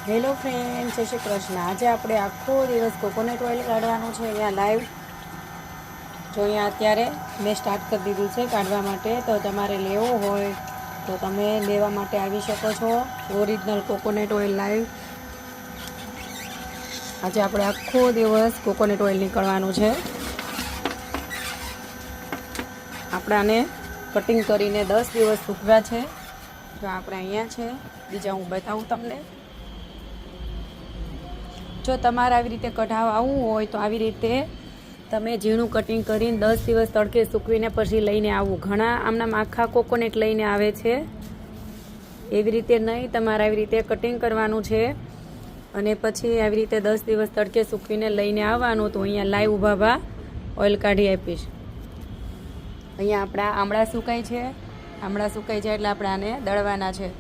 Hello friend, જય શ્રી કૃષ્ણ। આજે આપણે આખો દિવસ કોકોનટ ઓઇલ કાઢવાનું છે। અહીંયા લાઈવ જો અહીંયા અત્યારે મેં સ્ટાર્ટ કરી દીધું છે કાઢવા માટે। તો તમારે લેવો હોય તો તમે લેવા માટે આવી શકો છો। ઓરિજિનલ કોકોનટ ઓઇલ લાઈવ આજે આપણે આખો દિવસ કોકોનટ ઓઇલ નીકળવાનું છે। આપણે આને કટિંગ કરીને 10 દિવસ સૂકવ્યા છે। જો આપણે અહીંયા છે, બીજા હું બતાવું તમને। જો તમારે આવી રીતે કઢાવ આવવું હોય તો આવી રીતે તમે ઝીણું કટિંગ કરીને 10 દિવસ તડકે સૂકવીને પછી લઈને આવવું। ઘણા આમના આખા કોકોનટ લઈને આવે છે, એવી રીતે નહીં, તમારે આવી રીતે કટિંગ કરવાનું છે અને પછી આવી રીતે 10 દિવસ તડકે સૂકવીને લઈને આવવાનું। તો અહીંયા લાઈવ ઊભા ઓઇલ કાઢી આપીશ। અહીંયા આપણા આમળા સુકાય છે, આમળા સુકાઈ જાય એટલે આપણે આને દળવાના છે।